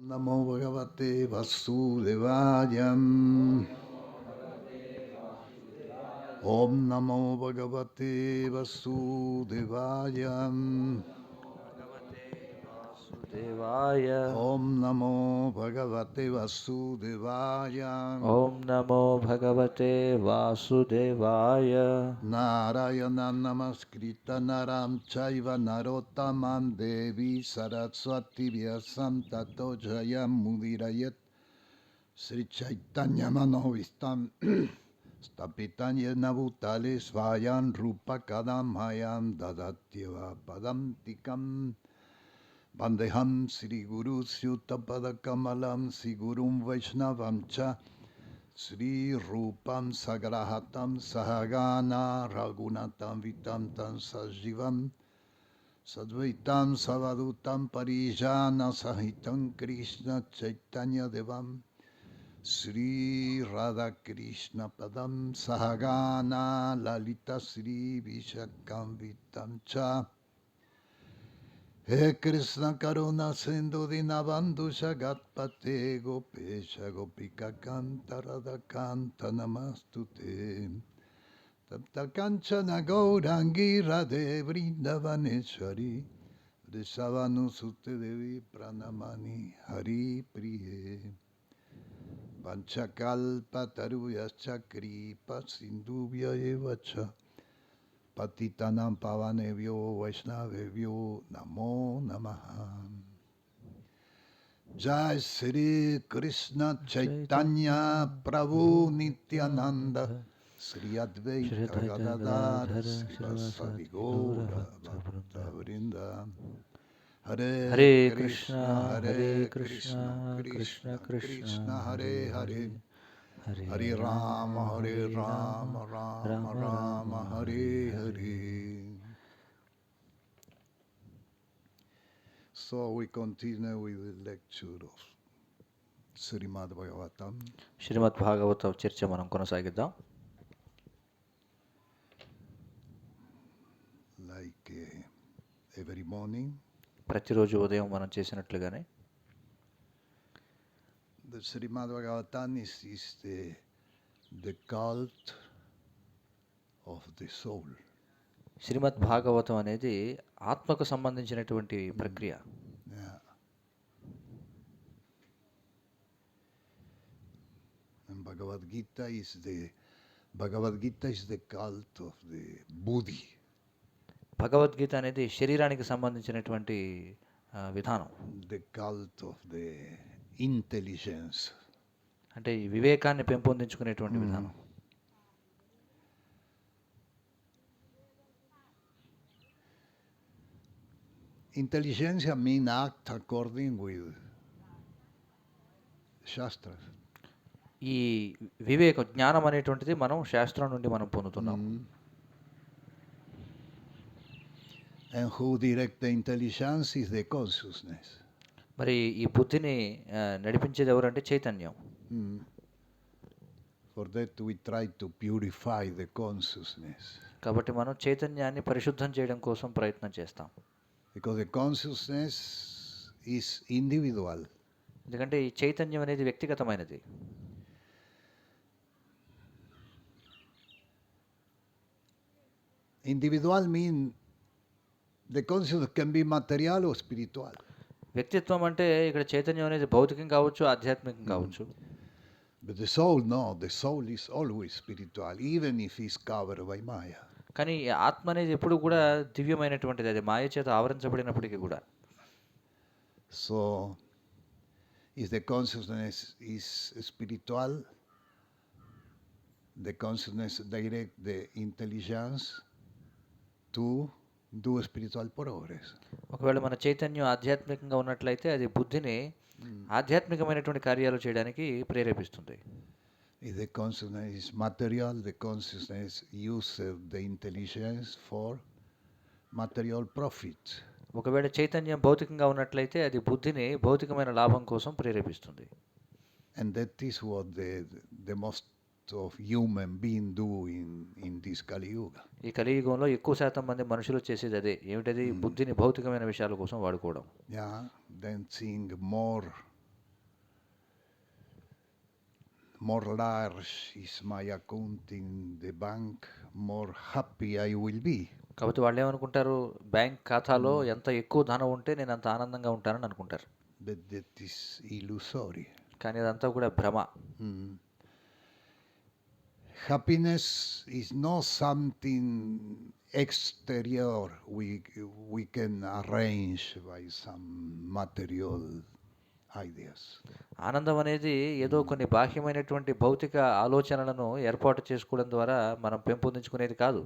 Namo Bhagavate Vasudevaya. Om Namo Bhagavate Vasudevaya. Devaya. Om Namo Bhagavate Vasudevaya. Om Namo Bhagavate Vasudevaya. Narayana Namaskrita Naram Chaiva Narottamam Devi Saraswati Vyasam Tato Jayam Mudirayat Sri Chaitanya Manovistam Stapitan Yena Bhutale Svayan Rupa Kadamhayam Dadatyeva Padam Tikam Vandeham Sri Guru Syutapada Kamalam Sri Gurum Vaishnavam Cha Sri Rupam Sagrahatam Sahagana Raghunatam Vitam Tam Sajivam Sadvaitam Savadutam Parijana Sahitam Krishna Chaitanya Devam Sri Radha Krishna Padam Sahagana Lalita Sri Vishakam Vitam Cha He Krishna Karuna Sindhu Dinabandhu Shagatpate Gopesha Gopika Kanta Radha Kanta Namastute Tapta Kanchana Gaurangi Radhe Vrindavaneshwari Vrishavanu Sute Devi Pranamani Hari Priye Panchakalpa Taruyascha Kripa Sindhubhya Evacha Patitanam Pavanevyo Vaishnavevyo Namo Namaha. Jai Sri Krishna Chaitanya Prabhu Nityananda Sri Advaita Gadadhara Srivasadi Gaura Bhakta Vrinda. Hare Hare Krishna, Krishna, Hare Hare Krishna, Krishna, Krishna Krishna Krishna, Krishna, Hare Hare Hare, Hare, Hare Hare Rama, Rama, Hare Hare Rama, Rama, Rama Rama Rama, Rama, Hare Hare Hare. Hare. So we continue with the lecture of Srimad Bhagavatam. శ్రీమద్ భాగవత చర్చ మనం కొనసాగిద్దాం. Like every morning, ప్రతిరోజు ఉదయం మనం చేసినట్లుగానే the Srimad Bhagavatam is the cult of the soul. శ్రీమద్ భాగవతం అనేది ఆత్మకు సంబంధించినటువంటి ప్రక్రియ. Yeah. And Bhagavad Gita is the cult of the buddhi. Bhagavad Gita అనేది శరీరానికి సంబంధించినటువంటి విధానం, The cult of the intelligence. అంటే ఈ వివేకాన్ని పెంపొందించుకునేటువంటి విధానం. Intelligentsia means act according with Shastras. ఈ వివేక జ్ఞానం అనేటువంటిది మనం శాస్త్రం నుండి మనం పొందుతున్నాం. And who direct the intelligence is the consciousness. మరి ఈ బుద్ధిని నడిపించేది ఎవరంటే చైతన్యం. For that we try to purify the consciousness. కాబట్టి మనం చైతన్యాన్ని పరిశుద్ధం చేయడం కోసం ప్రయత్నం చేస్తాం. Because the consciousness is individual. ఎందుకంటే ఈ చైతన్యం అనేది వ్యక్తిగతమైనది. Individual means the consciousness can be material or spiritual. వ్యక్తిత్వం అంటే ఇక్కడ చైతన్యం అనేది భౌతికం కావచ్చు, ఆధ్యాత్మికం కావచ్చు. But the soul, no, the soul is always spiritual, even if it's covered by Maya. కానీ ఈ ఆత్మ అనేది ఎప్పుడు కూడా దివ్యమైనటువంటిది, అది మాయ చేత ఆవరించబడినప్పటికీ కూడా. So, if the consciousness is spiritual, the consciousness direct the intelligence to do spiritual progress. ఒకవేళ మన చైతన్యం ఆధ్యాత్మికంగా ఉన్నట్లయితే అది బుద్ధిని ఆధ్యాత్మికమైనటువంటి కార్యాలు చేయడానికి ప్రేరేపిస్తుంది. If the consciousness is material, the consciousness uses the intelligence for material profit. ఒకవేళ చైతన్యం భౌతికంగా ఉన్నట్లయితే అది బుద్ధిని భౌతికమైన లాభం కోసం ప్రేరేపిస్తుంది. And that is what the most of human being do in this Kali Yuga. ఈ కలియుగంలో ఎక్కువ శాతం మంది మనుషులు చేసేది అదే. ఏమిటది? బుద్ధిని భౌతికమైన విషయాల కోసం వాడుకోవడం. Yeah, then seeing more more large is my account in the bank, more happy I will be. కాబట్టి వాళ్ళు ఏమనుకుంటారు, బ్యాంక్ ఖాతాలో ఎంత ఎక్కువ ధనం ఉంటే నేను అంత ఆనందంగా ఉంటానని అనుకుంటారు. But that is illusory. కానీ అదంతా కూడా భ్రమ. Happiness is not something exterior we can arrange by some material ideas. ఆనందం అనేది ఏదో కొన్ని బాహ్యమైనటువంటి భౌతిక ఆలోచనలను ఏర్పాటు చేసుకోవడం ద్వారా మనం పెంపొందించుకునేది కాదు.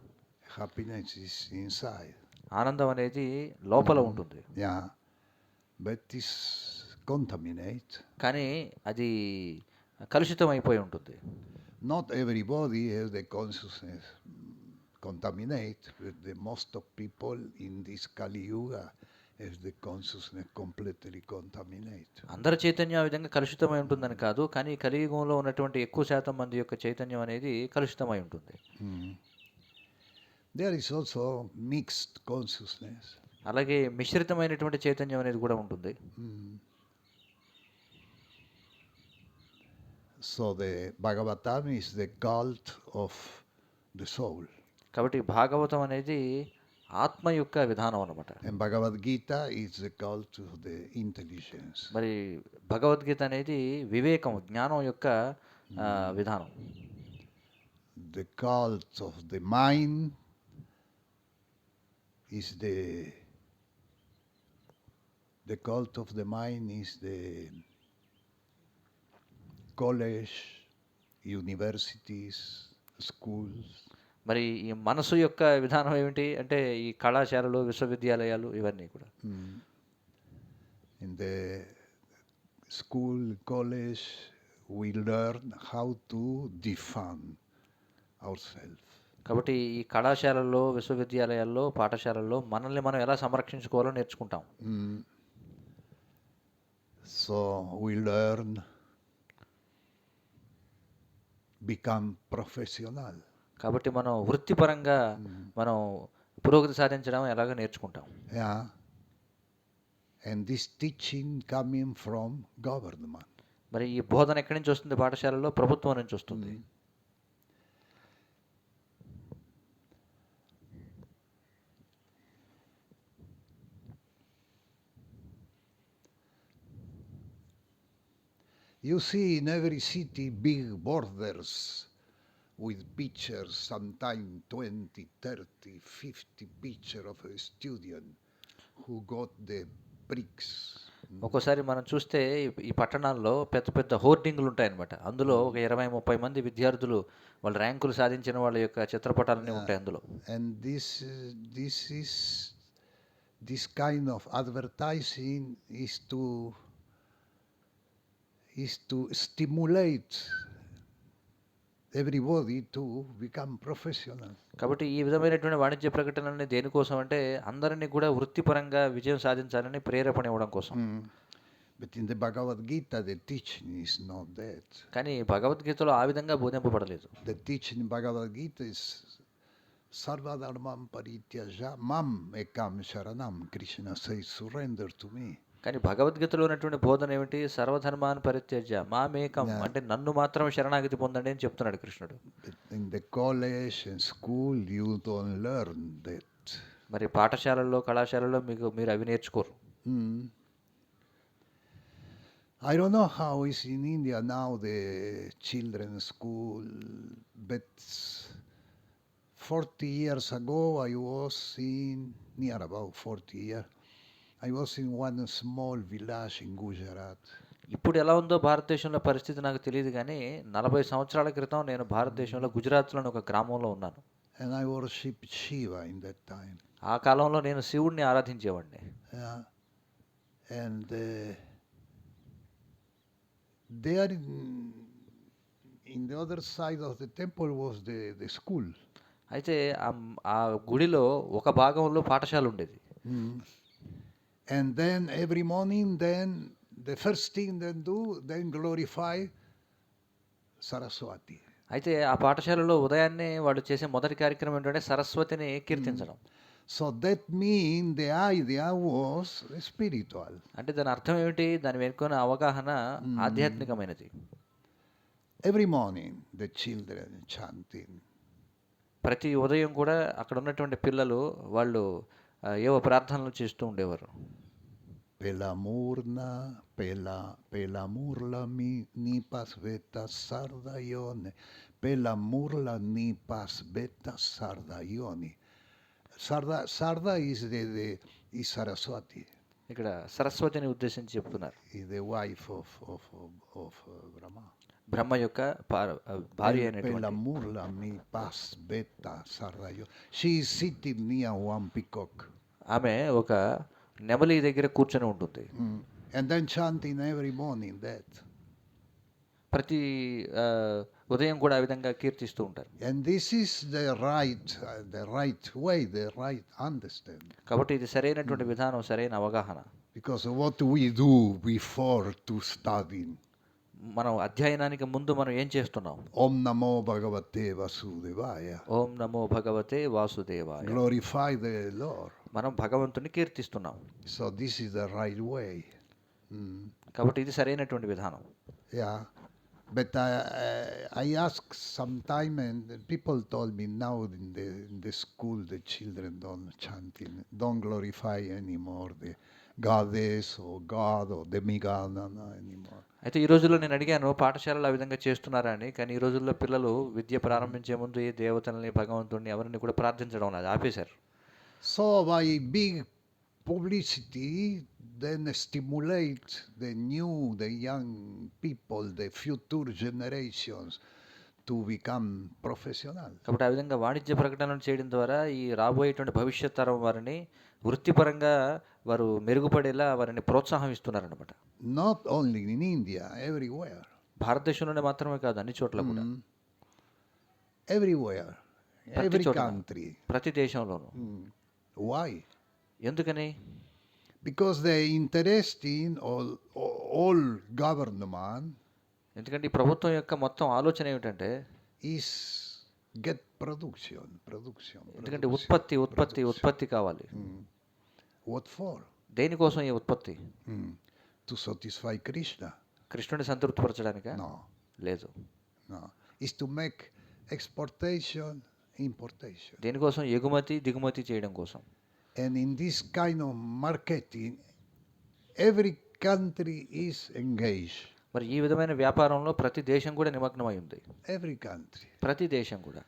Happiness is inside. ఆనందం అనేది లోపల ఉంటుంది. Yeah, but it's contaminate. కానీ అది కలుషితం అయిపోయి ఉంటుంది. Not everybody has the consciousness contaminate, but the most of people in this Kali Yuga has the consciousness completely contaminate. అందరి చైతన్యం ఆ విధంగా కలుషితమై ఉంటుందని కాదు, కానీ కలియుగంలో ఉన్నటువంటి ఎక్కువ శాతం మంది యొక్క చైతన్యం అనేది కలుషితమై ఉంటుంది. There is also mixed consciousness. అలాగే మిశ్రితమైనటువంటి చైతన్యం అనేది కూడా ఉంటుంది. So the Bhagavatam is the cult of the soul. కాబట్టి భాగవతం అనేది ఆత్మ యొక్క విధానం అన్నమాట. And Bhagavad Gita is the cult of the intelligence. మరి భగవద్గీత అనేది వివేకం, జ్ఞానం యొక్క విధానం. The cult of the mind is the cult of the mind is the college, universities, schools. మరి ఈ మనసు యొక్క విధానం ఏమిటి అంటే ఈ కళాశాలలు, విశ్వవిద్యాలయాలు ఇవన్నీ కూడా. In the school, college, we learn how to defend ourselves. కాబట్టి ఈ కళాశాలల్లో, విశ్వవిద్యాలయాల్లో, పాఠశాలల్లో మనల్ని మనం ఎలా సంరక్షించుకోవాలో నేర్చుకుంటాం. So we learn become professional. కాబట్టి మనం వృత్తిపరంగా మనం పురోగతి సాధించడం ఎలాగో నేర్చుకుంటాం. Yeah. And this teaching coming from government. మరి ఈ బోధన ఎక్కడి నుంచి వస్తుంది? పాఠశాలలో ప్రభుత్వం నుంచి వస్తుంది. You see in every city big borders with pictures, sometimes 20, 30, 50 picture of a student who got the bricks. ఒక్కోసారి మనం చూస్తే ఈ పట్టణాల్లో పెద్ద పెద్ద హోర్డింగ్లు ఉంటాయన్నమాట. అందులో ఒక 20-30 మంది విద్యార్థులు వాళ్ళ ర్యాంకులు సాధించిన వాళ్ళ యొక్క చిత్రపటాలన్నీ ఉంటాయి అందులో. And this kind of advertising is to stimulate everybody to become professional. కాబట్టి ఈ విధమైనటువంటి వాణిజ్య ప్రకటనలని దేనికోసం అంటే అందరినీ కూడా వృత్తిపరంగా విజయం సాధించాలని ప్రేరేపణ ఇవ్వడం కోసం. But in the Bhagavad Gita the teaching is not that. కానీ భగవద్గీతలో ఆ విధంగా బోధింపబడలేదు. The teaching in Bhagavad Gita is sarva dharmam parityaja mam ekam sharanam. Krishna says surrender to me. కానీ భగవద్గీతలో ఉన్నటువంటి బోధన ఏమిటి? సర్వధర్మాన్ని పరిత్యజ్య మామేకం, అంటే నన్ను మాత్రం శరణాగతి పొందండి అని చెప్తున్నాడు కృష్ణుడు. In the college and school you don't learn that. మరి పాఠశాలల్లో, కళాశాలలో మీరు అవి నేర్చుకోరు. I don't know how is in India now the children's school, but 40 years ago I was in near about 40 years. I was in one small village in Gujarat. ఇప్పుడు ఎలా ఉందో భారతదేశంలో పరిస్థితి నాకు తెలియదు, కానీ 40 సంవత్సరాల క్రితం నేను భారతదేశంలో గుజరాత్లోని ఒక గ్రామంలో ఉన్నాను. And I worshipped Shiva in that time. ఆ కాలంలో నేను శివుడిని ఆరాధించేవాడిని. And there in the other side of the temple was the school. అయితే ఆ గుడిలో ఒక భాగంలో పాఠశాల ఉండేది. And then every morning, then the first thing they do, then glorify Saraswati. అయితే ఆ పాఠశాలలో ఉదయాన్నే వాళ్ళు చేసే మొదటి కార్యక్రమం ఏంటంటే సరస్వతిని కీర్తించడం. So that means the idea was spiritual. అంటే దాని అర్థం ఏమిటి? దాని వెనుకున్న అవగాహన ఆధ్యాత్మికమైనది. Every morning, the children chanting. ప్రతి ఉదయం కూడా అక్కడ ఉన్నటువంటి పిల్లలు వాళ్ళు ఏవో ప్రార్థనలు చేస్తూ ఉండేవారు. Pela murna, pela murla ni pas veta sardaione, pela murla ni pas veta sardaioni. Sarda is Saraswati, ఇక్కడ సరస్వతిని ఉద్దేశించి చెప్తున్నారు. is the wife of Brahma. బ్రహ్మ యొక్క భార్య Pela అయినటువంటి murla mi pas veta sardaio. She is sitting near one peacock. ఆమె ఒక నెమలి దగ్గర కూర్చొని ఉంటుంది. And then chanting every morning that. ప్రతి ఉదయం కూడా ఆ విధంగా కీర్తిస్తూ ఉంటారు. And this is the right way, the right understand. కాబట్టి ఇది సరైనటువంటి విధానం, సరైన అవగాహన. Because what we do before to studying. మనం అధ్యయనానికి ముందు మనం ఏం చేస్తున్నాం? Om Namo Bhagavate Vasudevaya. ఓం నమో భగవతే వాసుదేవాయ. Glorify the Lord. మనం భగవంతుని కీర్తిస్తున్నాం. So this is the right way. కాబట్టి ఇది సరైనటువంటి విధానం. Yeah. But I asked sometime, and people told me now in the school the children don't glorify anymore the goddess or God or demigod anymore. అయితే ఈ రోజుల్లో నేను అడిగాను, పాఠశాలలు ఆ విధంగా చేస్తున్నారా అని. కానీ ఈ రోజుల్లో పిల్లలు విద్య ప్రారంభించే ముందు ఈ దేవతల్ని, భగవంతుడిని ఎవరిని కూడా ప్రార్థించడం లేదు, ఆపేశారు. So by big publicity, then stimulate the young people, the future generations to become professional. కాబట్టి ఆ విధంగా వాణిజ్య ప్రకటనలు చేయడం ద్వారా ఈ రాబోయేటువంటి భవిష్యత్ తరం వారిని వృత్తిపరంగా వారు మెరుగుపడేలా వారిని ప్రోత్సాహం ఇస్తున్నారన్నమాట. Not only in India, everywhere. భారతదేశంలోనే మాత్రమే కాదు, అన్ని చోట్ల కూడా. Everywhere. Every country. ప్రతి దేశంలోనూ. Why? ఎందుకని? Because the interest in all government. ఎందుకంటే ఈ ప్రభుత్వం యొక్క మొత్తం ఆలోచన ఏమిటంటే is get production. ఎందుకంటే ఉత్పత్తి కావాలి. What for? దేనికోసం ఈ ఉత్పత్తి? To satisfy Krishna. కృష్ణుని సంతృప్తిపరచడానికా? No. లేదు. No. Is to make exportation, importation. దేనికోసం? ఎగుమతి దిగుమతి చేయడం కోసం. And in this kind of marketing, every country is engaged. మరి ఈ విధమైన వ్యాపారంలో ప్రతి దేశం కూడా నిమగ్నమై ఉంది. Every country. ప్రతి దేశం కూడా.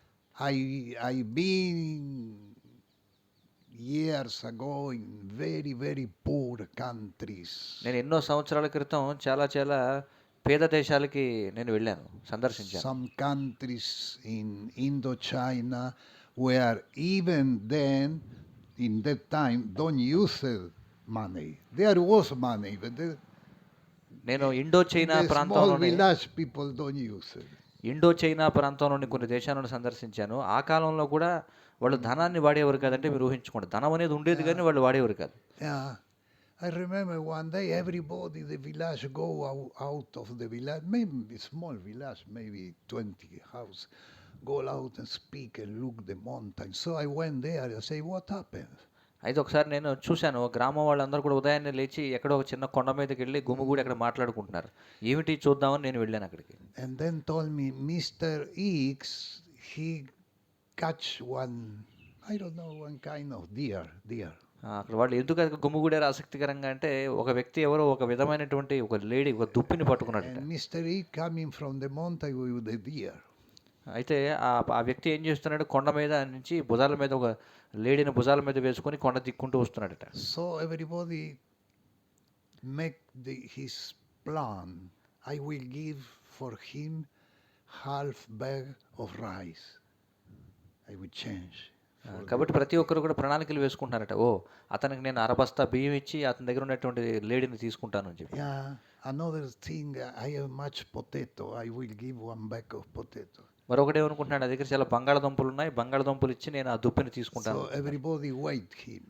I been years ago in very, very poor countries. నేను ఎన్నో సంవత్సరాల క్రితం చాలా పేద దేశాలకి నేను వెళ్ళాను, సందర్శించాను. Some countries in Indochina where even then, in that time, don't use money. There was money, but నేను ఇండో చైనా ప్రాంతంలోని కొన్ని దేశాలను సందర్శించాను. ఆ కాలంలో కూడా వాళ్ళు ధనాన్ని వాడేవారు కాదంటే మీరు ఊహించుకోండి. ధనం అనేది ఉండేది కానీ వాళ్ళు వాడేవారు కాదు. I remember one day everybody in the village go out of the village, maybe small village, maybe 20 house, go out and speak and look the mountain. So I went there and say, what happened? అయితే ఒకసారి నేను చూశాను, గ్రామం వాళ్ళందరూ కూడా ఉదయాన్నే లేచి ఎక్కడో ఒక చిన్న కొండ మీదకి వెళ్ళి గుమిగూడి అక్కడ మాట్లాడుకుంటున్నారు. ఏమిటి చూద్దామని నేను వెళ్ళాను అక్కడికి. And then told me Mr. X, he catch one, I don't know, one kind of deer. అక్కడ వాళ్ళు ఎందుకు గుమిగూడారు ఆసక్తికరంగా అంటే, ఒక వ్యక్తి ఎవరో ఒక విధమైనటువంటి ఒక లేడీ ఒక దుప్పిని పట్టుకున్నాడు. And Mr. X coming from the mountain with the deer. అయితే ఆ వ్యక్తి ఏం చేస్తున్నాడు, కొండ మీద నుంచి భుజాల మీద ఒక లేడీని భుజాల మీద వేసుకొని కొండ దిక్కుంటూ వస్తున్నాడట. So everybody make his plan. I will give for him half bag of rice. I will change. కాబట్టి ప్రతి ఒక్కరు కూడా ప్రణాళికలు వేసుకుంటున్నారట. అతనికి నేను అరబస్తా బియ్యం ఇచ్చి అతని దగ్గర ఉన్నటువంటి లేడీని తీసుకుంటాను అని చెప్పి. Another thing, I have much potato. I will give one bag of potato. మరొకటి ఏమనుకుంటున్నాడు, నా దగ్గర చాలా బంగాళదుంపలు ఉన్నాయి, బంగాళదుంపలు ఇచ్చి నేను ఆ దుప్పిని తీసుకుంటాను. So everybody wait him.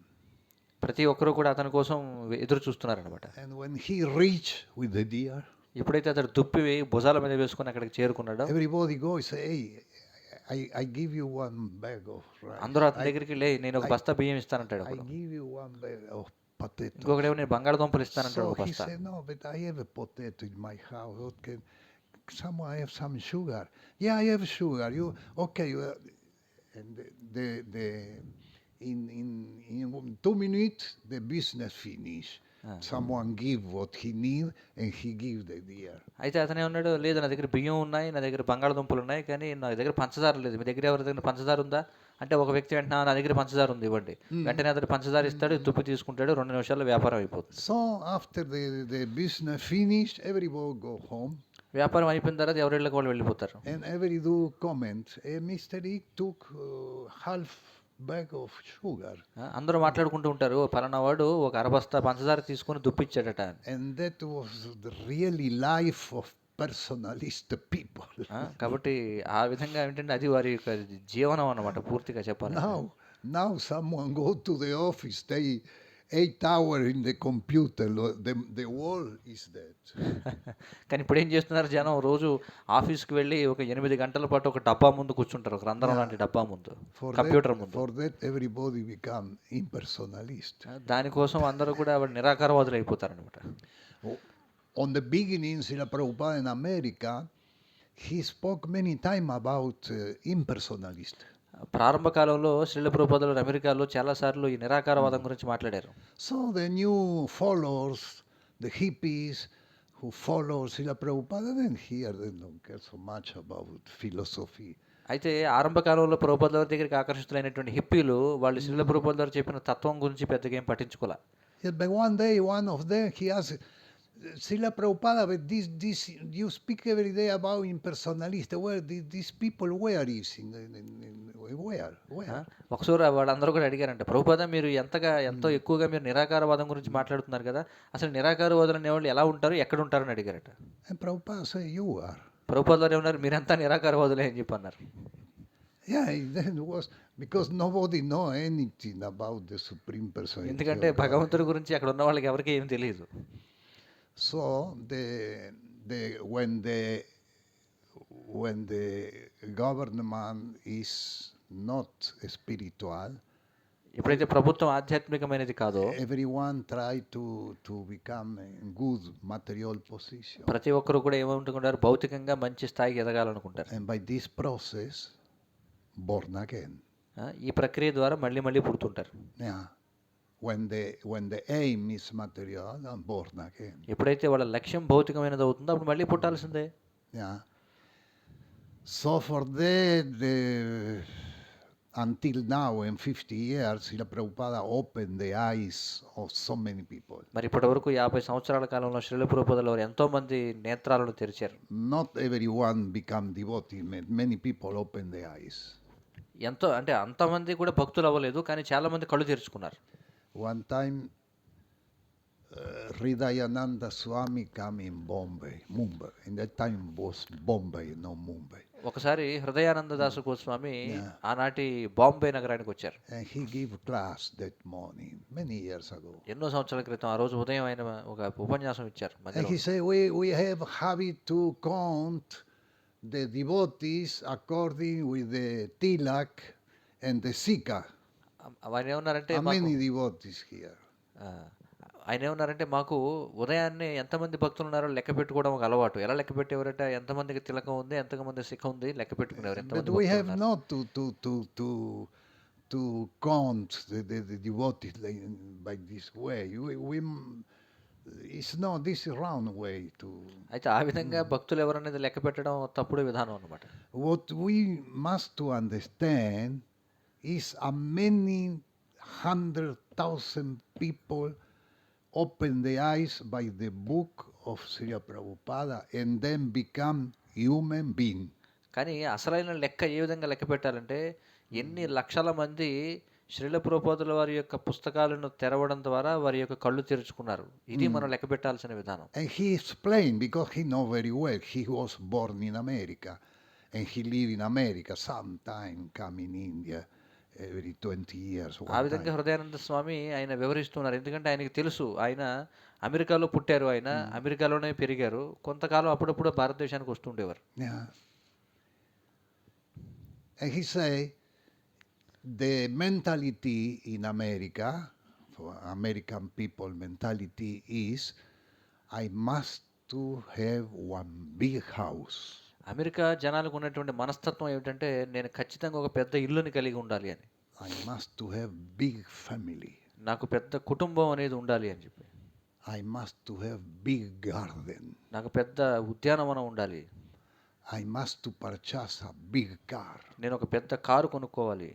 ప్రతి ఒక్కరు కూడా అతని కోసం ఎదురు చూస్తున్నారనమాట. And when he reach with the deer, ఎప్పుడైతే అతడు దుప్పి భుజాల మీద వేసుకొని అక్కడికి చేరుకున్నాడో, everybody goes say, hey, I give you one bag of rice. అందరూ అతని దగ్గరికి లే, నేను ఒక బస్తా బియ్యం ఇస్తానంటాడు. I give you one bag of potato. ఇంకొకడేమో నేను బంగాళదుంపలు ఇస్తానంటాడు ఒక So he బస్తా. said, no, but I have a potato in my house. someone have some sugar? Yeah, I have sugar. You okay? And in 2 minutes the business finish. ఆ. Someone give what he need and he give the deer. అయితే అతనేమన్నాడు, లేదు నా దగ్గర బియ్యం ఉన్నాయి, నా దగ్గర బంగాళదుంపలు ఉన్నాయి, కానీ నా దగ్గర పంచదార లేదు. మీ దగ్గర ఎవరి దగ్గర పంచదార ఉందా అంటే, ఒక వ్యక్తి వెంటనే నా దగ్గర పంచదార ఉంది ఇవ్వండి. వెంటనే అతను పంచదార ఇస్తాడు, తుప్పి తీసుకుంటాడు, 2 నిమిషాల్లో వ్యాపారం అయిపోతుంది. So after the business finished, everybody go home. వ్యాపారం అయిపోయిన తర్వాత ఎవరిళ్ళకి వాళ్ళు వెళ్ళిపోతారు. And every do comment, Mr. Dick took half bag of sugar. అందరూ మాట్లాడుకుంటూ ఉంటారు, పలానా వాడు ఒక అరబస్తా పంచదార తీసుకొని దుప్పిచ్చాడట. And that was the really life of personalist people. కాబట్టి ఆ విధంగా ఏంటంటే అది వారి యొక్క జీవనం అన్నమాట పూర్తిగా చెప్పాలి. Now someone go to the office, stay 8 hours in the computer, the wall is dead. కానీ ఇప్పుడు ఏం చేస్తున్నారు జనం, రోజు ఆఫీస్కి వెళ్ళి ఒక 8 గంటల పాటు ఒక డబ్బా ముందు కూర్చుంటారు, ఒక రంధ్రం లాంటి డబ్బా ముందు, కంప్యూటర్ ముందు. For that everybody become impersonalist. దానికోసం అందరూ కూడా నిరాకారవాదులు అయిపోతారు అనమాట. On the beginning, Srila Prabhupada in America, he spoke many time about impersonalist. ప్రారంభ కాలంలో శ్రీల ప్రభుపాదులు అమెరికాలో చాలాసార్లు ఈ నిరాకారవాదం గురించి మాట్లాడారు. So the new followers, the hippies who follow Srila Prabhupada, then here they don't care so much about philosophy. అయితే ఆరంభ కాలంలో ప్రభుపాదుల దగ్గరికి ఆకర్షితులైనటువంటి హిప్పీలు వాళ్ళు శ్రీల ప్రభుపాదుల చెప్పిన తత్వం గురించి పెద్దగా ఏం పట్టించుకోలే. But one day, one of them, he asked, Srila Prabhupada, but this you speak every day about impersonalist. Where these people, where is where? ఒకసారి వాళ్ళందరూ కూడా అడిగారంట, ప్రభుపాద మీరు ఎంతో ఎక్కువగా మీరు నిరాకారవాదం గురించి మాట్లాడుతున్నారు కదా, అసలు నిరాకారవాదులు అనేవాళ్ళు ఎలా ఉంటారు, ఎక్కడ ఉంటారని అడిగారట. And Prabhupada said, you are. ప్రభుపాదులు ఏమన్నారు, మీరంతా నిరాకారవాదులే అని చెప్పి అన్నారు. Yeah, that was because nobody know anything about the Supreme Personality. ఎందుకంటే భగవంతుడి గురించి అక్కడ ఉన్న వాళ్ళకి ఎవరికి ఏం తెలియదు. So when the government is not spiritual, ఎప్పుడైతే ప్రభుత్వం ఆధ్యాత్మికమైనది కాదో, everyone try to become in good material position. ప్రతి ఒక్కరు కూడా ఏమనుకుంటారు, భౌతికంగా మంచి స్థాయికి ఎదగాలనుకుంటారు. And by this process, born again. ఈ ప్రక్రియ ద్వారా మళ్ళీ మళ్ళీ పుడుతుంటారు. Yeah. When the aim is material, I'm born again. ఎప్పుడైతే వాళ్ళ లక్ష్యం భౌతికమైనది అవుతుందో అప్పుడు మళ్ళీ పుట్టాల్సిందే. Yeah. So for that, until now, in 50 years, Srila Prabhupada opened the eyes of so many people. మరి ఇప్పటి వరకు 50 సంవత్సరాల కాలంలో శ్రీల ప్రభుపాదుల వారు ఎంతో మంది నేత్రాలను తెరిచారు. Not everyone become devotee. Many people open their eyes. ఎంతో అంటే అంతమంది కూడా భక్తులు అవ్వలేదు, కానీ చాలా మంది కళ్ళు తెరుచుకున్నారు. One time, Hridayananda Swami came in Mumbai. In that time was Bombay, no Mumbai. ఒకసారి హృదయానంద దాసు గోస్వామి ఆనాటి బాంబే నగరానికి వచ్చారు. And he gave class that morning, many years ago. ఎన్నో సంవత్సరాల క్రితం ఆ రోజు ఉదయం ఆయన ఒక ఉపన్యాసం ఇచ్చారు. And he said, we have habit to count the devotees according with the tilak and the sika. ఆయన ఏమన్నారంటే, How many devotees here? ఆయన ఏమన్నారంటే, మాకు ఉదయాన్నే ఎంతమంది భక్తులు ఉన్నారో లెక్క పెట్టుకోవడం ఒక అలవాటు. ఎలా లెక్క పెట్టేవారట, ఎంతమందికి తిలకం ఉంది, ఎంతమంది శిఖ ఉంది, లెక్క పెట్టుకునేవారు. But we have not to count the devotees by this way. It's not this round way to. అయితే ఆ విధంగా భక్తులు ఎవరనేది లెక్క పెట్టడం తప్పుడు విధానం అన్నమాట. What we must to understand is many 100,000 people open their eyes by the book of Srila Prabhupada and then become human being. కానీ అసలైన లెక్క ఏ విధంగా లెక్క పెట్టాలంటే, ఎన్ని లక్షల మంది శ్రీల ప్రభుపాదుల వారి యొక్క పుస్తకాలను తెరవడం ద్వారా వారి యొక్క కళ్ళు తెరుచుకున్నారు. ఇది మనం లెక్క పెట్టాల్సిన విధానం. And he explained, because he know very well, he was born in America and he live in America, sometime come in India. Every 20 years. ఆ విధంగా హృదయానంద స్వామి ఆయన వివరిస్తున్నారు. ఎందుకంటే ఆయనకి తెలుసు, ఆయన అమెరికాలో పుట్టారు, ఆయన అమెరికాలోనే పెరిగారు, కొంతకాలం అప్పుడప్పుడు భారతదేశానికి వస్తుండేవారు. Yeah. And he say the mentality in America, for American people mentality is, I must to have one big house. America జనాలకు ఉన్నటువంటి మనస్తత్వం ఏమిటంటే నేను ఖచ్చితంగా ఒక పెద్ద ఇల్లుని కలిగి ఉండాలి అని. I must to have big family. నాకు పెద్ద కుటుంబం అనేది ఉండాలి అని చెప్పి. I must to have big garden. నాకు పెద్ద ఉద్యానవనం ఉండాలి. I must to purchase a big car. నేను ఒక పెద్ద కారు కొనుక్కోవాలి.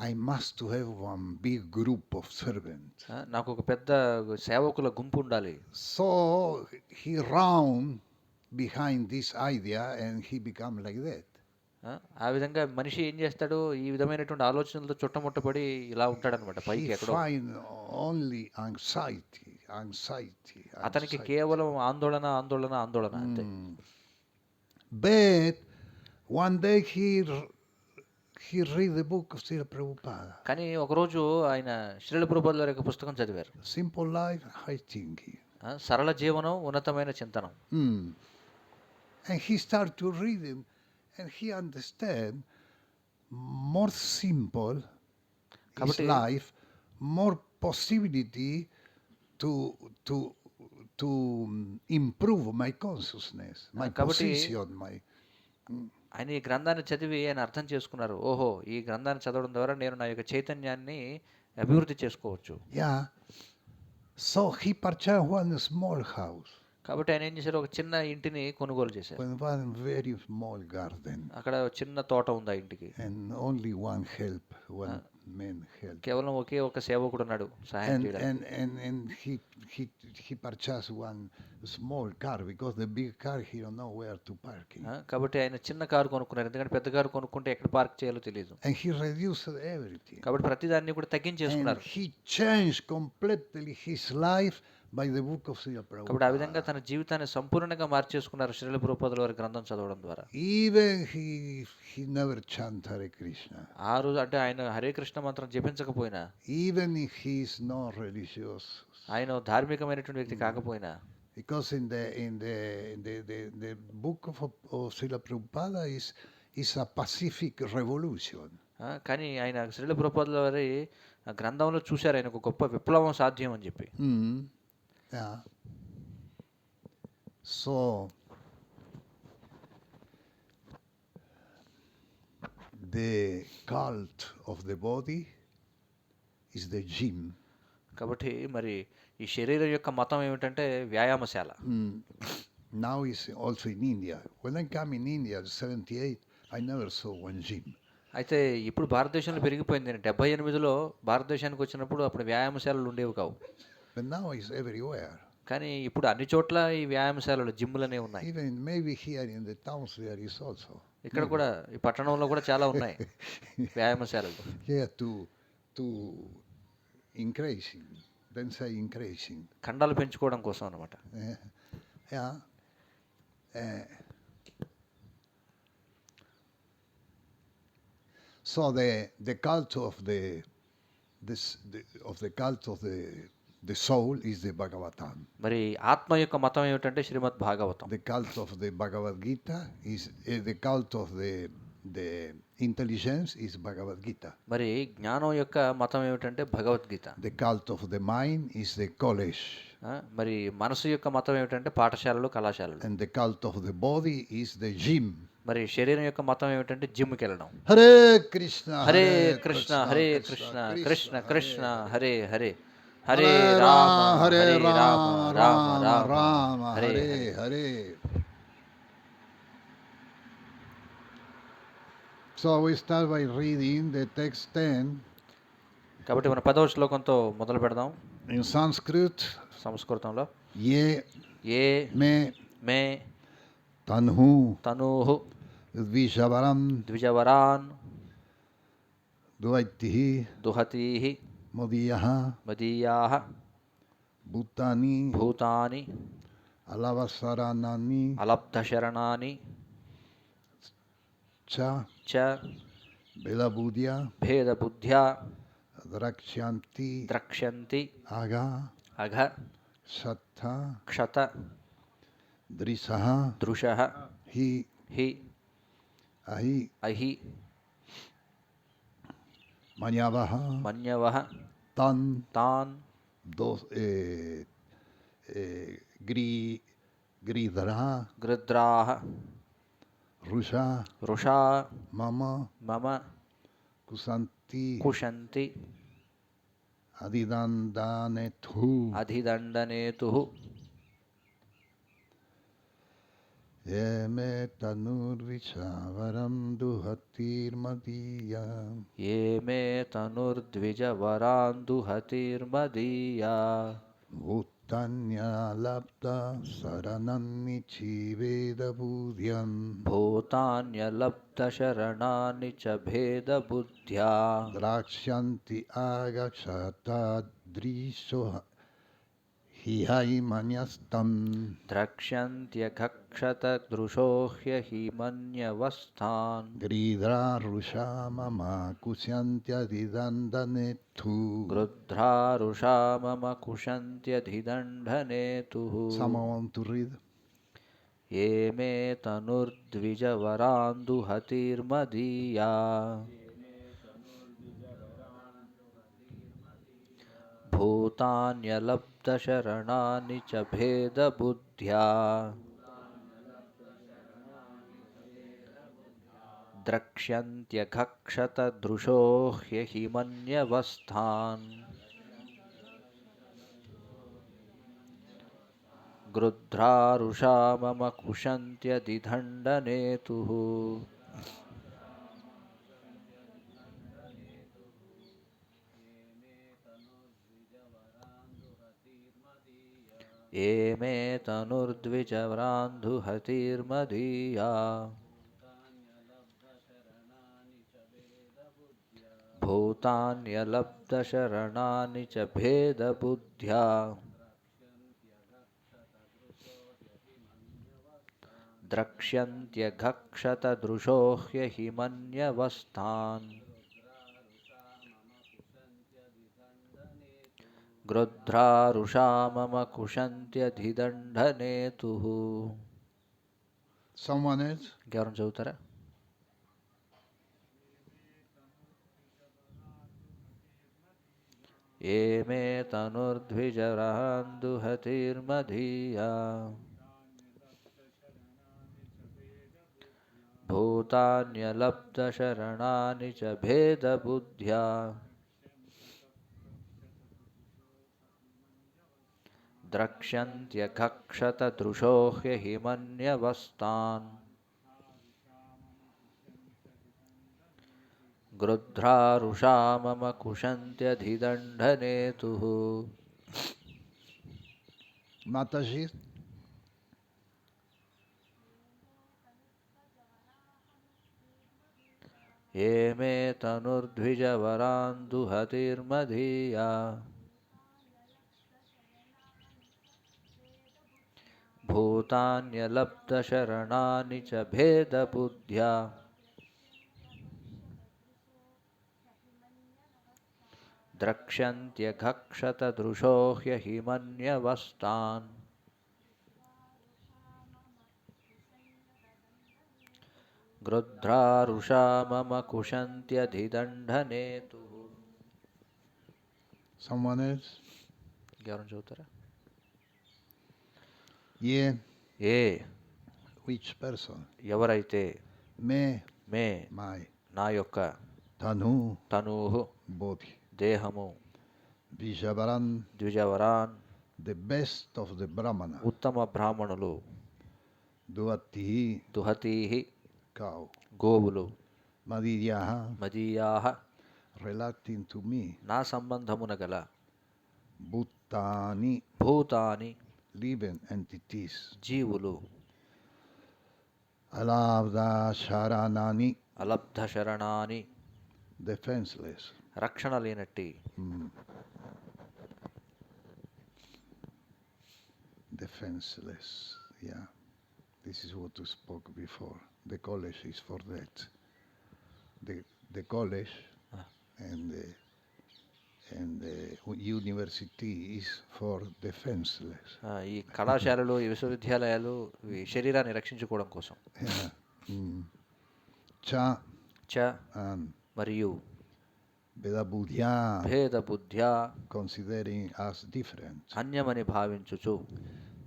I must to have one big group of servants. నాకు ఒక పెద్ద సేవకుల గుంపు ఉండాలి. So he round behind this idea and he become like that. ఆ విధంగా మనిషి ఏం చేస్తాడు, ఈ విధమైనటువంటి ఆలోచనలతో చుట్టముట్టబడి ఇలా ఉంటాడనమాట పైకి ఎక్కడో. Only anxiety. అతనికి కేవలం ఆందోళన ఆందోళన ఆందోళన అంతే. But one day he read the book of Srila Prabhupada. కానీ ఒకరోజు ఆయన శ్రీల ప్రభుపాదుల వారి యొక్క పుస్తకం చదివారు. Simple life, high thinking. సరళ జీవనం, ఉన్నతమైన చింతనం. And he started to read him and he understand more simple his life, more possibility to improve my consciousness, my position, my. ఆయన ఈ గ్రంథాన్ని చదివి ఆయన అర్థం చేసుకున్నారు, ఓహో ఈ గ్రంథాన్ని చదవడం ద్వారా నేను నా యొక్క చైతన్యాన్ని అభివృద్ధి చేసుకోవచ్చు. Yeah. So he purchased one small house. కాబట్టి ఆయన ఏం చేశారు, ఒక చిన్న ఇంటిని కొనుగోలు చేశారు. One very small garden. అక్కడ చిన్న తోట ఉంది ఆ ఇంటికి. And only one help, one man help. కేవలం ఒకే ఒక సేవకుడు ఉన్నాడు సహాయం చేయడానికి. And he purchased one small car because the big car he don't know where to park it. కాబట్టి ఆయన చిన్న కారు కొనుక్కున్నారు, ఎందుకంటే పెద్ద కారు కొనుక్కుంటే ఎక్కడ పార్క్ చేయాలో తెలియదు. And he reduced everything. కాబట్టి ప్రతిదాన్ని కూడా తగ్గించేసుకున్నారు. And he changed completely his life by the book of Srila Prabhupada. కాబట్టి ఆ విధంగా తన జీవితాన్ని సంపూర్ణంగా మార్చేసుకున్నారు శ్రీల ప్రభుపాదుల వారి గ్రంథం చదవడం ద్వారా. Even he never chant Hare Krishna. ఆ రోజు అంటే ఆయన హరే కృష్ణ మంత్రం జపించకపోయినా, even if he is not religious, ఆయన ధార్మికమైనటువంటి వ్యక్తి కాకపోయినా, because in the book of Srila Prabhupada is a pacific revolution. కానీ ఆయన శ్రీల ప్రభుపాదుల వారి గ్రంథంలో చూశారు ఆయన ఒక గొప్ప విప్లవం సాధ్యం అని చెప్పి. Yeah. So the cult of the body is the gym. కాబట్టి మరి ఈ శరీరం యొక్క మతం ఏమిటంటే వ్యాయామశాల. Now is also in India. When I come in India in 78, I never saw one gym. అయితే ఇప్పుడు భారతదేశంలో పెరిగిపోయింది. 78లో భారతదేశానికి వచ్చినప్పుడు అప్పుడు వ్యాయామశాలలు ఉండేవి కావు. But now it's everywhere. కానీ ఇప్పుడు అన్ని చోట్ల ఈ వ్యాయామశాలలు, జిమ్ములనే ఉన్నాయి. Even maybe here in the towns there is also. ఇక్కడ కూడా ఈ పట్టణంలో కూడా చాలా ఉన్నాయి వ్యాయామశాలలు. Yeah, to increasing. Then say increasing. ఖండాలు పెంచుకోవడం కోసం అన్నమాట. Yeah. So the cult of the cult of the soul is the Bhagavatam. మరి ఆత్మ యొక్క మతం ఏమిటంటే శ్రీమద్ Bhagavatam. The cult of the Bhagavad Gita is the cult of the intelligence is Bhagavad Gita. మరి జ్ఞానం యొక్క మతం ఏమిటంటే Bhagavad Gita. The cult of the mind is the college. మరి మనసు యొక్క మతం ఏమిటంటే పాఠశాలలు, కళాశాలలు. And the cult of the body is the gym. మరి శరీరం యొక్క మతం ఏమిటంటే జిమ్కి వెళ్ళడం. Hare Krishna Hare Krishna Hare Krishna Krishna Krishna Hare Hare Hare Rama Hare Rama Rama Rama Hare Hare. So we start by reading the text 10. కాబట్టి మన 10వ శ్లోకంతో మొదలు పెడదాం. In Sanskrit, సంస్కృతంలో ye me tanhu ద్విజవరాన్ duhaitihi దుహతీః madiyaha మదీయాః భూతాని alavasaranani అలబ్ధశరణాని చ Belabuddhya భేదబుద్ధ్యా ద్రక్ష్యంతి అఘ సత్థ క్షత దృశః హి అహి మన్యవః తాన్ Gri, Gridra, గృద్రాः Rusha, వృషా Mama, మమ Kusanti, కుశంతి Adidandanethu. అధిదండనేతుః Yeme tanurvichavaram duhatirmadiya. ఏ మే తనుర్ద్విజవరాందుహతిర్మదీయా Bhutanya labda saranamichi veda budhyam. భూతాన్యలబ్ధశరణాని చ భేదబుద్ధ్యా Drakshanti agachata drisho hihaimanyastam. ద్రక్ష్యంత్యఘక్షతదృశో హ్యహిమన్యవస్థాన్ Gridra rusha mama kusyantyadidandanethu. గృధ్రారుషా మమ కుశంత్యధిదండనేతుః Someone want to read? ఏ మే తనుర్ద్విజవరాందుహతిర్మదీయా భూతాన్యలబ్ధశరణాని చ భేదబుద్ధ్యా ద్రక్ష్యంత్యఘక్షతదృశో హ్యహిమన్యవస్థాన్ గృధ్రారుషా మమ కుశంత్యదిదండనేతుః ఏ మే తనుర్ద్విజవరాందుహతిర్మదీయా భూతాన్యలబ్ధశరణాని చ భేదబుద్ధ్యా ద్రక్ష్యంత్యఘక్షతదృశో హ్యహిమన్యవస్థాన్ గృధ్రారుషా మమ కుశంత్యధిదండనేతుః Someone else? ఇంకెవరైనా చదువుతారా ఏ మే తనుర్ద్విజవరాందుహతిర్మదీయా భూతాన్యలబ్ధశరణాని చ భేదబుద్ధ్యా ద్రక్ష్యంత్యఘక్షతదృశో హ్యహిమన్యవస్థాన్ గృధ్రారుషా మమ కుశంత్యధిదండనేతుః Mataji? ఏ మే తనుర్ద్విజవరాందుహతిర్మదీయా భూతాన్యలబ్ధశరణాని చ భేదబుద్ధ్యా ద్రక్ష్యంత్యఘక్షతదృశో హ్యహిమన్యవస్థాన్ గృధ్రారుషా మమ కుశంత్యధిదండనేతుః Someone else? ఇంకెవరైనా చదువుతారా Ye, ఏ which person? ఎవరైతే Me, మే my, నా యొక్క tanu, తనుః bodhi. దేహము Vijavaran, ద్విజవరాన్ the best of the Brahmana. ఉత్తమ బ్రాహ్మణులు Duati, దుహతీః cow. గోవులు Madhyaha, మదీయాః relating to me. నా సంబంధమున గల Bhutani, భూతాని living entities. జీవులు Alabda Sharanani, అలబ్ధశరణాని defenseless. రక్షణ లేనట్టి Defenseless, yeah. This is what we spoke before. The college is for that. The college and the university is for defenseless. ఈ కళాశాలలు ఈ విశ్వవిద్యాలయాలు ఈ శరీరాన్ని రక్షించుకోవడం కోసం Yeah. Cha చ and మరియు Vedabudhya, భేద బుద్ధ్యా considering us different. అన్యమని భావించుచు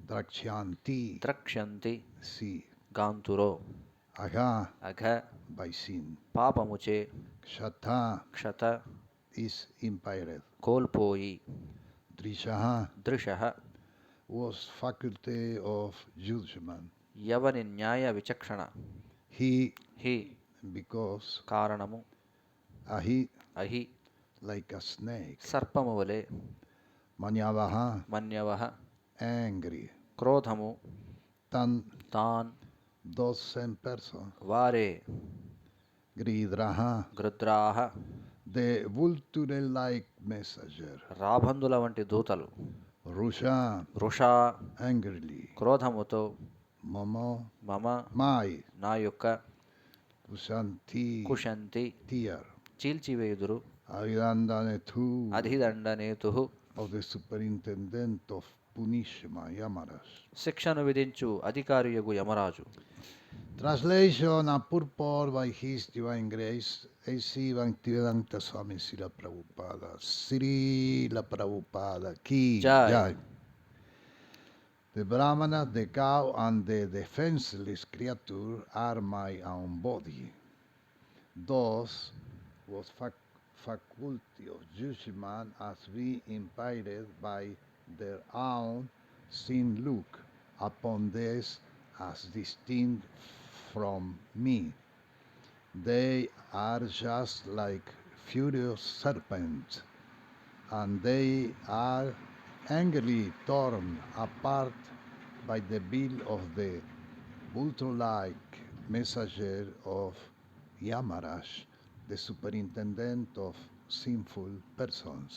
Drakshanti, ద్రక్ష్యంతి si, గాంతురో agha, అఘ by sin. పాపముచే Kshata క్షత is impaired. కోల్పోయి Drishaha దృశ was faculty of judgment. యవని న్యాయ విచక్షణ He, హి because కారణము ahi, అహి like a snake. సర్పము వలె Manyavaha, మన్యవ angry. క్రోధము Tan, Dhaan those same person. వారే Gridraha, గృద్రాహ the vulture-like messenger. రాబందుల వంటి దూతలు Rusha, వృషా angrily. క్రోధముతో Momo, మమ my, నా యొక్క kusanti, కుశంతి tear. చీల్చివేయుదురు Avidandanetu అధిదండనేతు of the superintendent of Punishma, Yamaras. శిక్షను విధించు అధికారియగు Yamaraju. Translation and purport by His Divine Grace, A.C. Bhaktivedanta Swami Srila Prabhupada. Srila Prabhupada Ki Jai. Jai. The Brahmana, the cow, and the defenseless creature are my own body. Thus was faculty of judgment as we impaired by their own sin look upon this as distinct from me. They are just like furious serpents, and they are angrily torn apart by the bill of the vulture-like messenger of Yamaraj, the superintendent of sinful persons.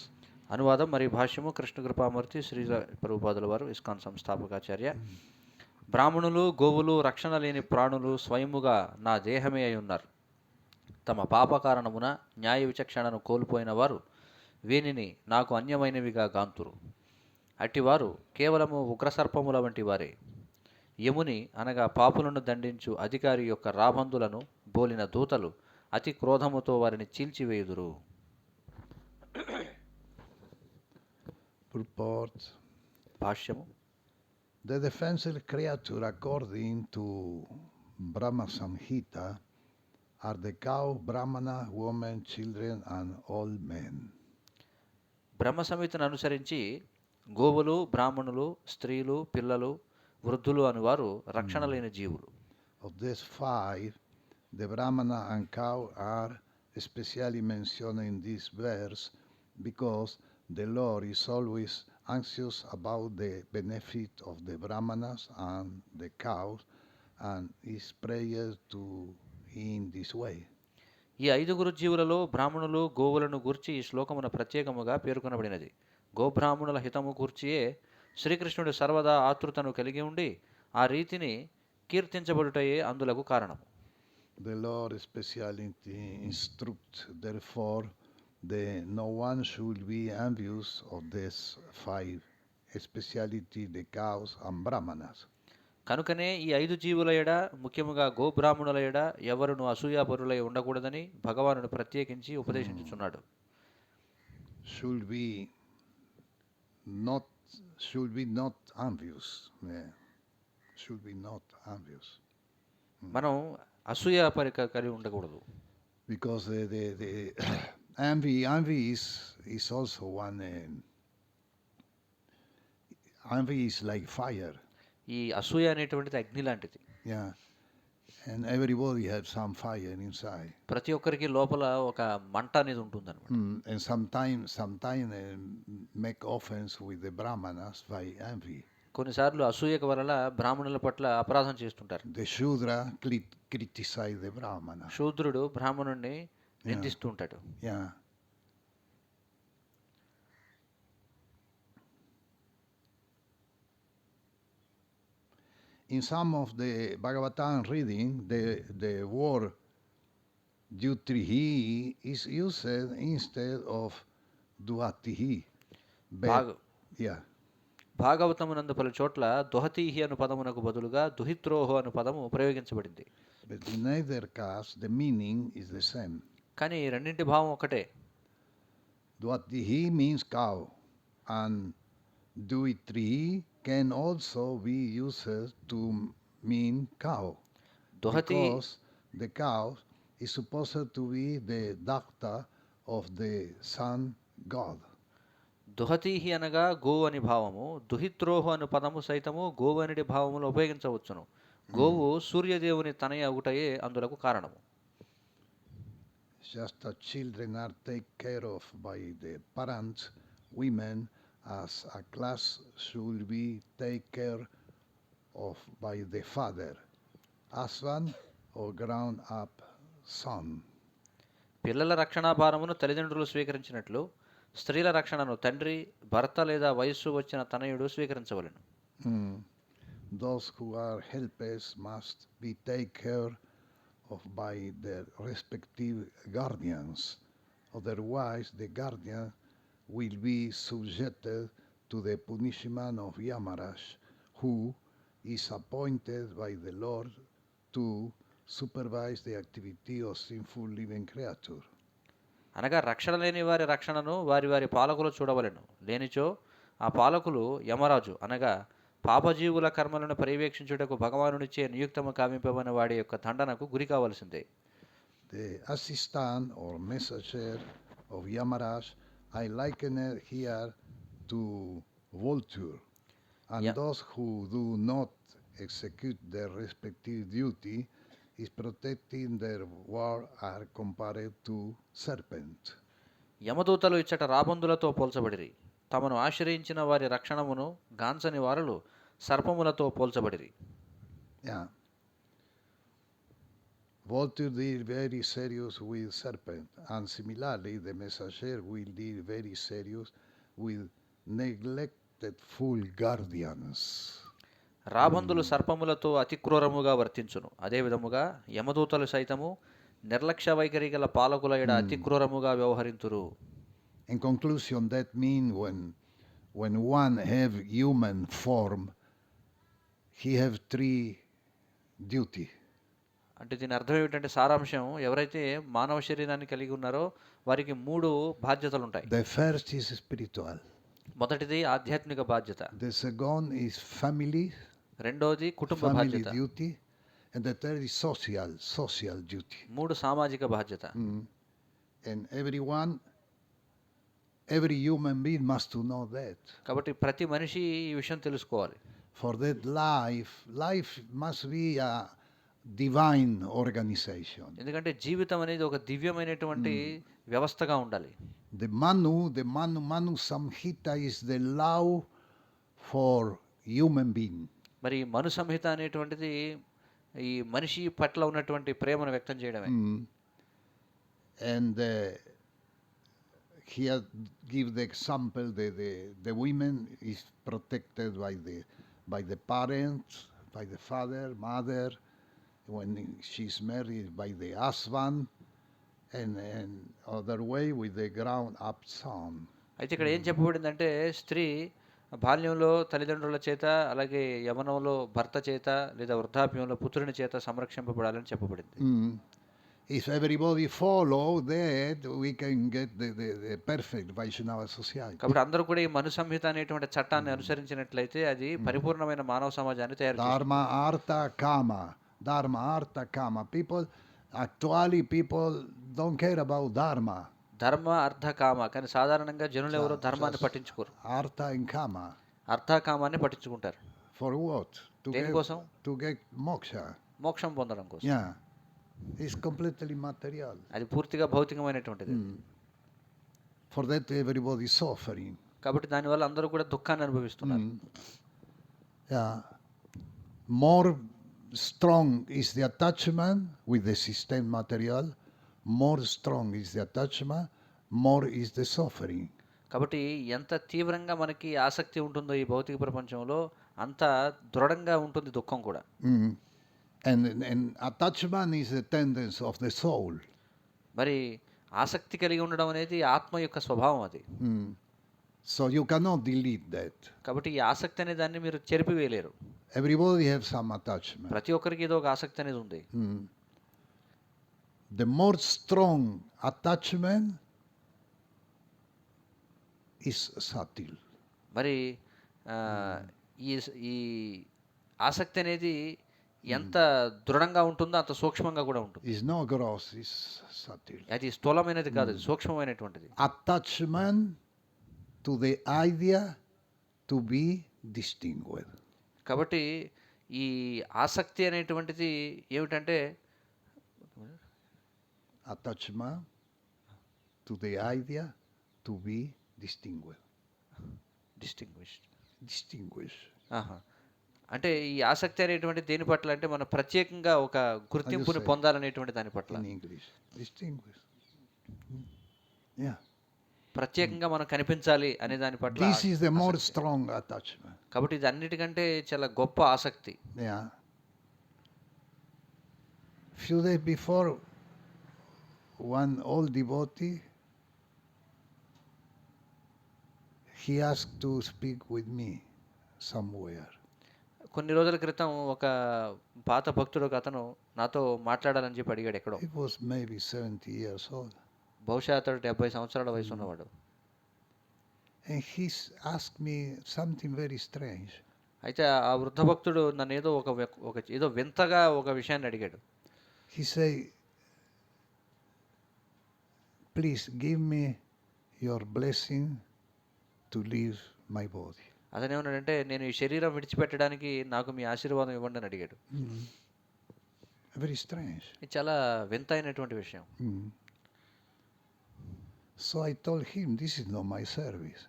అనువాదం మరియు భాష్యము కృష్ణ కృపామూర్తి శ్రీ ప్రభుపాదుల వారు ISKCON సంస్థాపకాచార్య. బ్రాహ్మణులు గోవులు రక్షణ లేని ప్రాణులు స్వయముగా నా దేహమే అయి ఉన్నారు. తమ పాప కారణమున న్యాయ విచక్షణను కోల్పోయిన వారు వీనిని నాకు అన్యమైనవిగా గాంతురు. అట్టివారు కేవలము ఉగ్రసర్పముల వంటి వారే. యముని అనగా పాపులను దండించు అధికారి యొక్క రాబందులను బోలిన దూతలు అతి క్రోధముతో వారిని చీల్చివేయుదురు. Purport. భాష్యము The defenseless creature, according to Brahma Samhita, are the cow, brahmana, women, children, and all men. బ్రహ్మ సంహితను అనుసరించి గోవులు బ్రాహ్మణులు స్త్రీలు పిల్లలు వృద్ధులు అనువారు రక్షణ లేని జీవులు. Of these five, the brahmana and cow are especially mentioned in this verse because the Lord is always anxious about the benefit of the brahmanas and the cows and is prayer to in this way. ఈ ఐదుగురు జీవులలో బ్రాహ్మణులు గోవులను గూర్చి ఈ శ్లోకమున ప్రత్యేకముగా పేర్కొనబడినది. గోబ్రాహ్మణుల హితము గూర్చియే శ్రీకృష్ణుడు సర్వదా ఆతృతను కలిగి ఉండి ఆ రీతిని కీర్తించబడుటయే అందులకు కారణము. The Lord especially instructs, therefore, no one should be envious of these five, especially the cows and brahmanas. కనుకనే ఈ ఐదు జీవుల ఎడ ముఖ్యముగా గోబ్రాహ్మణుల ఎడ ఎవరును అసూయాపరులై ఉండకూడదని భగవానుడు ప్రత్యేకించి ఉపదేశించుచున్నాడు. Should be not envious. Yeah. Should be not envious. మనం అసూయాపరి కలిగి ఉండకూడదు. Because the envy is also one. Envy is like fire. ఈ అసూయ అనేటువంటిది అగ్ని లాంటిది. Yeah. And everybody has some fire inside. ప్రతి ఒక్కరికి లోపల ఒక మంట అనేది ఉంటుంది అనమాట. And sometimes make offense with the brahmanas by envy. కొన్నిసార్లు అసూయక వలన బ్రాహ్మణుల పట్ల అపరాధం చేస్తుంటారు. The Shudra criticize the brahmana. శూద్రుడు బ్రాహ్మణుడిని నిందిస్తూ ఉంటాడు. Yeah. In some of the Bhagavatam reading, the word dutrihi is used instead of duatihi. Yeah. భాగవతమునందు పలు చోట్ల దుహతీహి అను పదమునకు బదులుగా దుహిత్రోహు అను పదము ప్రయోగించబడింది. But in either case, the meaning is the same. కానీ రెండింటి భావం ఒకటే. Duatihi means cow, and Duitri can also be used to mean cow, దుహతి because the cow is supposed to be the doctor of the sun god. దుహతీహి అనగా గోవు అని భావము, దుహిత్రోహు అను పదము సైతము గోవు అనిటి భావములో ఉపయోగించవచ్చును. గోవు సూర్యదేవుని తనయ అగుటయే అందులకు కారణము. Just as children are taken care of by the parents, women as a class should be taken care of by the father, husband, or grown up son. పిల్లల రక్షణా భారమును తల్లిదండ్రులు స్వీకరించినట్లు స్త్రీల రక్షణను తండ్రి, భర్త లేదా వయస్సు వచ్చిన తనయుడు స్వీకరించవలెను. Those who are helpless must be taken care of by their respective guardians. Otherwise, the guardian will be subjected to the punishment of Yamaraj, who is appointed by the Lord to supervise the activity of sinful living creature. అనగా రక్షణ లేని వారి రక్షణను వారి వారి పాలకులు చూడవలెను. లేనిచో ఆ పాలకులు యమరాజు అనగా పాపజీవుల కర్మలను పర్యవేక్షించుటకు భగవానునిచే నియుక్తము కావింపబడిన వాడి యొక్క దండనకు గురి కావలసిందే. The assistant or messenger of Yamaraj, I liken it here to vulture, and those who do not execute their respective duty is protecting their ward are compared to serpent. యమదూతలు ఇచ్చట రాబందులతో పోల్చబడిరి. తమను ఆశ్రయించిన వారి రక్షణమును గాంచని వారులు సర్పములతో పోల్చబడిరి. Yeah. Vulture deal very serious with serpent, and similarly the messenger will deal very serious with neglected full guardians. రాబందులు సర్పములతో అతి క్రూరముగా వర్తించును. అదే విధముగా యమదూతలు సైతము నిర్లక్ష్య వైఖరి గల పాలకుల ఎడ అతి క్రూరముగా వ్యవహరింతురు. In conclusion, that means when one have human form, he have three duty. అంటే దీని అర్థం ఏమిటంటే సారాంశం, ఎవరైతే మానవ శరీరాన్ని కలిగి ఉన్నారో వారికి 3 బాధ్యతలు ఉంటాయి. The first is spiritual. మొదటిది ఆధ్యాత్మిక బాధ్యత. The second is family. రెండోది కుటుంబ Family బాధ్యత. duty, and the third is social duty. 3 సామాజిక బాధ్యత. And every human being must to know that. కాబట్టి ప్రతి మనిషి ఈ విషయం తెలుసుకోవాలి. For that life must be a divine organization. ఎందుకంటే జీవితం అనేది ఒక దివ్యమైనటువంటి వ్యవస్థగా ఉండాలి. The Manu Samhita is the law for human being. మరి మను సంహిత అనేటువంటిది ఈ మనిషి పట్ల ఉన్నటువంటి ప్రేమను వ్యక్తం చేయడమే. And here give the example the women is protected by the parents, by the father, mother, when she's married by the husband, and other way with the ground up son. అయితే ఇక్కడ ఏం చెప్పబడిందంటే స్త్రీ బాల్యంలో తల్లిదండ్రుల చేత, అలాగే యవనంలో భర్త చేత, లేదా వృద్ధాప్యంలో పుత్రుని చేత సంరక్షింపబడాలని చెప్పబడింది. If everybody follow that, we can get the perfect Vaishnava society. కాబట్టి అందరూ కూడా ఈ మను సంహిత అనేటువంటి చట్టాన్ని అనుసరించినట్లయితే అది పరిపూర్ణమైన మానవ సమాజాన్ని తయారు చేస్తుంది. Dharma, artha, kama. People don't care about dharma. ధర్మ అర్థ కామ, కానీ సాధారణంగా జనులు ఎవరు ధర్మాన్ని పట్టించుకోరు. Artha and kama. అర్థ కామాన్ని పట్టించుకుంటారు. For what? దేనికోసం? To get moksha. మోక్షం పొందడం కోసం. Yeah. It's completely material. అది పూర్తిగా భౌతికమైనటువంటిది. For that everybody is suffering. కాబట్టి దానివల్ల అందరూ కూడా దుఃఖాన్ని అనుభవిస్తున్నారు. Yeah. More strong is the attachment with the system material, more strong is the attachment, more is the suffering. కాబట్టి ఎంత తీవ్రంగా మనకి ఆసక్తి ఉంటుందో ఈ భౌతిక ప్రపంచంలో అంత దృఢంగా ఉంటుంది దుఃఖం కూడా. And attachment is the tendency of the soul. మరి ఆసక్తి కలిగి ఉండడం అనేది ఆత్మ యొక్క స్వభావం అది. So you cannot delete that. కాబట్టి ఈ ఆసక్తి అనే దాన్ని మీరు చెరిపివేయలేరు. Everybody has some attachment. ప్రతి ఒక్కరికి ఏదో ఒక ఆసక్తి అనేది ఉంది. The more strong attachment is subtle. మరి ఆ, ఈ ఈ ఆసక్తి అనేది ఎంత దృఢంగా ఉంటుందో అంత సూక్ష్మంగా కూడా ఉంటుంది. It's not gross, it's subtle. అది స్థూలమైనది కాదు, అది సూక్ష్మమైనటువంటిది. Attachment to the idea to be distinguished. కాబట్టి ఈ ఆసక్తి అనేటువంటిది ఏమిటంటే Attachment to the idea to be distinguished. Distinguished. Distinguished. అంటే ఈ ఆసక్తి అనేటువంటి దేని పట్ల అంటే మనం ప్రత్యేకంగా ఒక గుర్తింపుని పొందాలనేటువంటి దాని పట్ల. In English, distinguished. Yeah. ప్రత్యేకంగా మనం కనిపించాలి అనే దాని పట్ల. This is the more strong attachment. కాబట్టి ఇది అన్నిటికంటే చాలా గొప్ప ఆసక్తి. Yeah. Few days before, one old devotee, he asked to speak with me somewhere. కొన్ని రోజుల క్రితం ఒక పాత భక్తుడు ఒక అతను నాతో మాట్లాడాలని చెప్పి అడిగాడు ఎక్కడో. He was maybe 70 years old. బహుశా అతడు 70 సంవత్సరాల వయసు ఉన్నవాడు. And he asked me something very strange. అయితే ఆ వృద్ధ భక్తుడు నన్ను ఏదో ఏదో వింతగా ఒక విషయాన్ని అడిగాడు. He said, please give me your blessing to leave my body. అతను ఏమన్నాడంటే నేను ఈ శరీరం విడిచిపెట్టడానికి నాకు మీ ఆశీర్వాదం ఇవ్వండి అని అడిగాడు. Very strange. ఇది చాలా వింత అయినటువంటి విషయం. So I told him, this is not my service.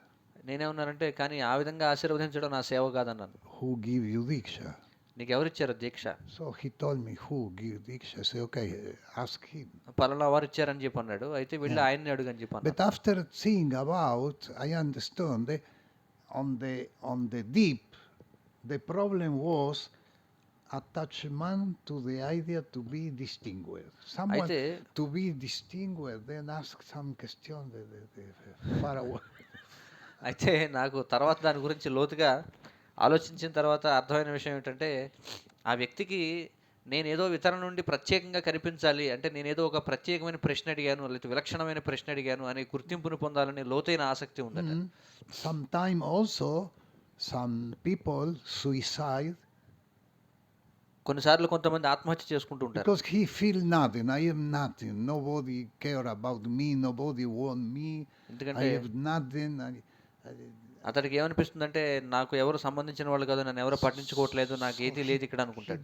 నేనేమన్నానంటే కానీ ఆ విధంగా ఆశీర్వదించడం నా సేవ కాదన్నాను. Who give you diksha? నీకు ఎవరిచ్చారు దీక్ష? So he told me who give diksha. I said, okay, ask him. పలానా వారు ఇచ్చారని చెప్పి అన్నాడు. అయితే వెళ్ళి ఆయన్ని అడుగు అని చెప్పాను. But after seeing about, I understood that on the deep, the problem was attachment to the idea to be distinguished. Someone to be distinguished, then ask some question far away. అయితే నాకు తర్వాత దాని గురించి లోతుగా ఆలోచించిన తర్వాత అర్థమైన విషయం ఏంటంటే ఆ వ్యక్తికి నేనేదో ఇతరుల నుండి ప్రత్యేకంగా కనిపించాలి అంటే నేనేదో ఒక ప్రత్యేకమైన ప్రశ్న అడిగాను లేదా విలక్షణమైన ప్రశ్న అడిగాను అనే గుర్తింపును పొందాలనే లోతైన ఆసక్తి ఉందట. Sometimes also some people suicide. కొన్నిసార్లు కొంతమంది ఆత్మహత్య చేసుకుంటూ ఉంటారు. Because he feel nothing, I am nothing, nobody care about me, nobody want me, I have nothing. అతడికి ఏమనిపిస్తుందంటే నాకు ఎవరు సంబంధించిన వాళ్ళు కాదు, నన్ను ఎవరు పట్టించుకోవట్లేదు, నాకు ఏది లేదు ఇక్కడ అనుకుంటాడు.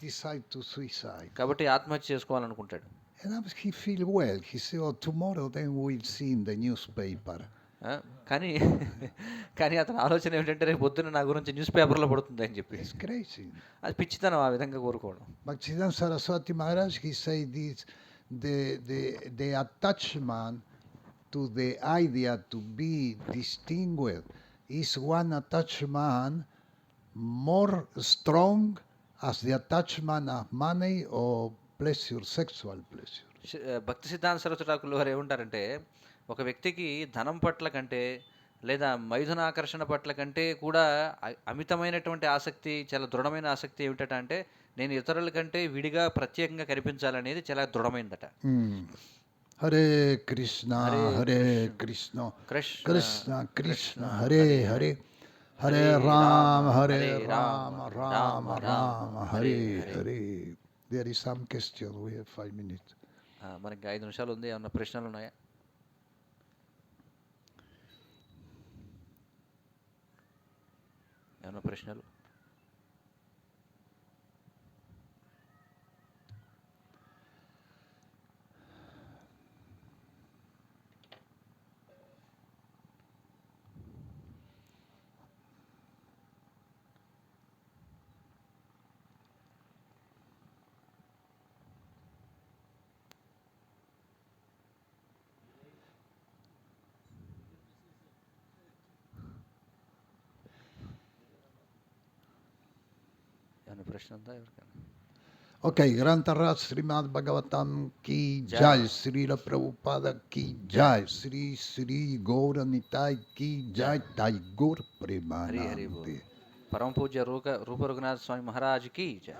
కాబట్టి ఆత్మహత్య చేసుకోవాలనుకుంటాడు. And he feel well. He say, oh, tomorrow then we'll see in the newspaper. కానీ అతని ఆలోచన ఏమిటంటే రేపు పొద్దున్న నా గురించి న్యూస్ పేపర్లో పడుతుంది అని చెప్పి. It's crazy. అది పిచ్చితనం ఆ విధంగా కోరుకోవడం. Bhaktivedanta Saraswati Maharaj, he say this, the attachment to the idea to be distinguished is one attachment more strong as the attachment of money or pleasure, sexual pleasure. భక్తి సిద్ధాంత సరస్వతి ఠాకూర్ వారు ఏమంటారంటే ఒక వ్యక్తికి ధనం పట్ల కంటే లేదా మైథున ఆకర్షణ పట్ల కంటే కూడా అమితమైనటువంటి ఆసక్తి, చాలా దృఢమైన ఆసక్తి ఏమిటంటే నేను ఇతరుల కంటే విడిగా ప్రత్యేకంగా కనిపించాలనేది చాలా దృఢమైందట. Hare Krishna Hare Krishna Krishna Krishna Hare Hare Hare Rama Rama Rama Hare Hare. There is some question. We have 5 minutes. మనకి 5 నిమిషాలు ఉంది. ఏమన్నా ప్రశ్నలు ఉన్నాయా? ఏమన్నా ప్రశ్నలు? ప్రశ్న ఉందా ఎవరికైనా? Okay, Grantaraj Srimad Bhagavatam ki jai, Srila Prabhupada ki jai, Sri Gauranitai ki jai, Taigur Premanande. పరమ పూజ్య రూప రఘునాథ స్వామి మహారాజ్ కి జై.